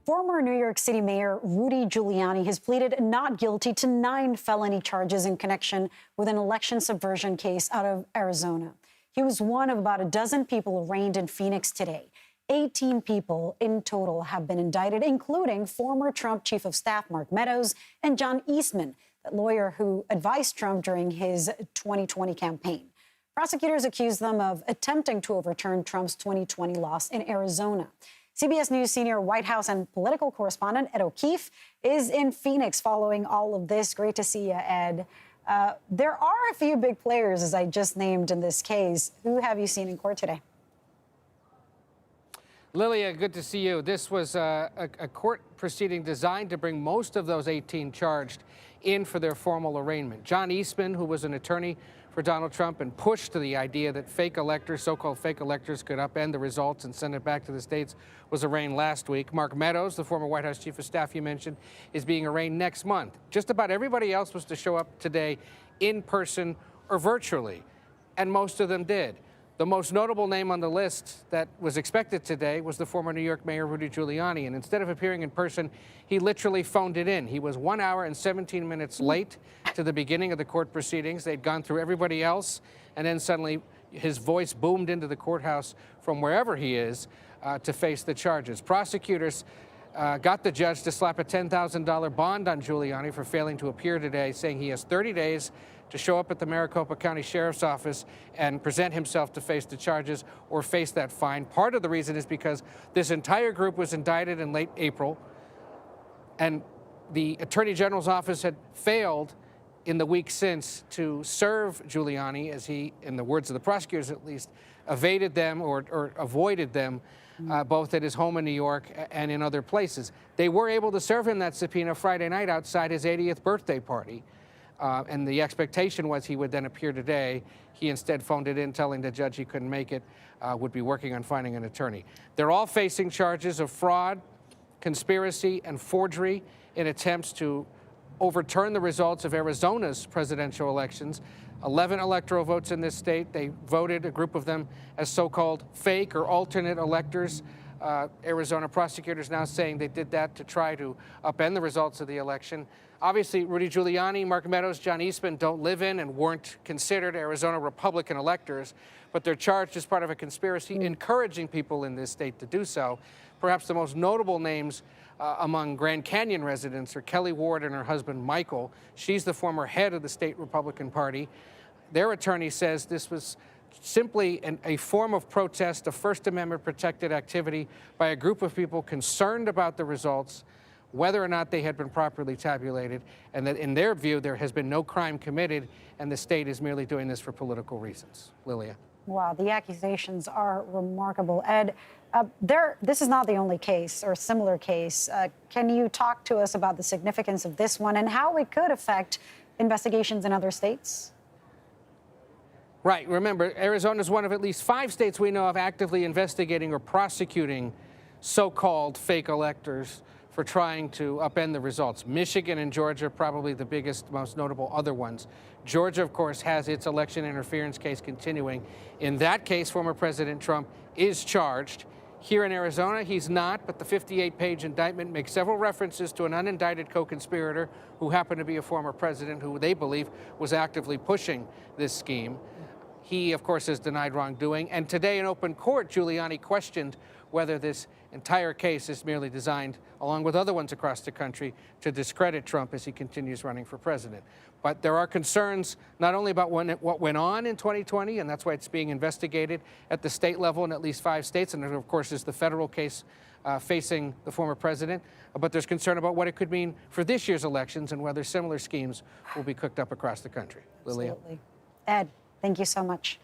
Former New York City Mayor Rudy Giuliani has pleaded not guilty to 9 felony charges in connection with an election subversion case out of Arizona. He was one of about a dozen people arraigned in Phoenix today. 18 people in total have been indicted, including former Trump chief of staff Mark Meadows and John Eastman, the lawyer who advised Trump during his 2020 campaign. Prosecutors accuse them of attempting to overturn Trump's 2020 loss in Arizona. CBS News senior White House and political correspondent Ed O'Keefe is in Phoenix following all of this. Great to see you, Ed. There are a few big players, as I just named in this case. Who have you seen in court today? Lilia, good to see you. This was a court proceeding designed to bring most of those 18 charged in for their formal arraignment. John Eastman, who was an attorney for Donald Trump and pushed to the idea that fake electors, so-called fake electors, could upend the results and send it back to the states, was arraigned last week. Mark Meadows, the former White House chief of staff you mentioned, is being arraigned next month. Just about everybody else was to show up today in person or virtually, and most of them did. The most notable name on the list that was expected today was the former New York Mayor Rudy Giuliani, and instead of appearing in person, he literally phoned it in. He was 1 hour and 17 minutes late to the beginning of the court proceedings. They'd gone through everybody else, and then suddenly his voice boomed into the courthouse from wherever he is to face the charges. Prosecutors got the judge to slap a $10,000 bond on Giuliani for failing to appear today, saying he has 30 days to show up at the Maricopa County Sheriff's Office and present himself to face the charges or face that fine. Part of the reason is because this entire group was indicted in late April, and the Attorney General's office had failed in the week since to serve Giuliani, as he, in the words of the prosecutors at least, evaded them or avoided them both at his home in New York and in other places. They were able to serve him that subpoena Friday night outside his 80th birthday party. And the expectation was he would then appear today. He instead phoned it in, telling the judge he couldn't make it, would be working on finding an attorney. They're all facing charges of fraud, conspiracy, and forgery in attempts to overturn the results of Arizona's presidential elections. 11 electoral votes in this state. They voted, a group of them, as so-called fake or alternate electors. Arizona prosecutors now saying they did that to try to upend the results of the election. Obviously, Rudy Giuliani, Mark Meadows, John Eastman don't live in and weren't considered Arizona Republican electors, but they're charged as part of a conspiracy encouraging people in this state to do so. Perhaps the most notable names among Grand Canyon residents are Kelly Ward and her husband, Michael. She's the former head of the state Republican Party. Their attorney says this was simply a form of protest, a First Amendment protected activity by a group of people concerned about the results, whether or not they had been properly tabulated, and that in their view there has been no crime committed and the state is merely doing this for political reasons. Lilia. Wow, the accusations are remarkable. Ed, this is not the only case or similar case. Can you talk to us about the significance of this one and how it could affect investigations in other states? Right. Remember, Arizona is one of at least 5 states we know of actively investigating or prosecuting so-called fake electors for trying to upend the results. Michigan and Georgia, probably the biggest, most notable other ones. Georgia, of course, has its election interference case continuing. In that case, former President Trump is charged. Here in Arizona, he's not, but the 58-page indictment makes several references to an unindicted co-conspirator who happened to be a former president who they believe was actively pushing this scheme. He, of course, has denied wrongdoing. And today in open court, Giuliani questioned whether this entire case is merely designed, along with other ones across the country, to discredit Trump as he continues running for president. But there are concerns not only about what went on in 2020, and that's why it's being investigated at the state level in at least 5 states, and there, of course, is the federal case facing the former president, but there's concern about what it could mean for this year's elections and whether similar schemes will be cooked up across the country. Lilia. Absolutely. Ed, thank you so much.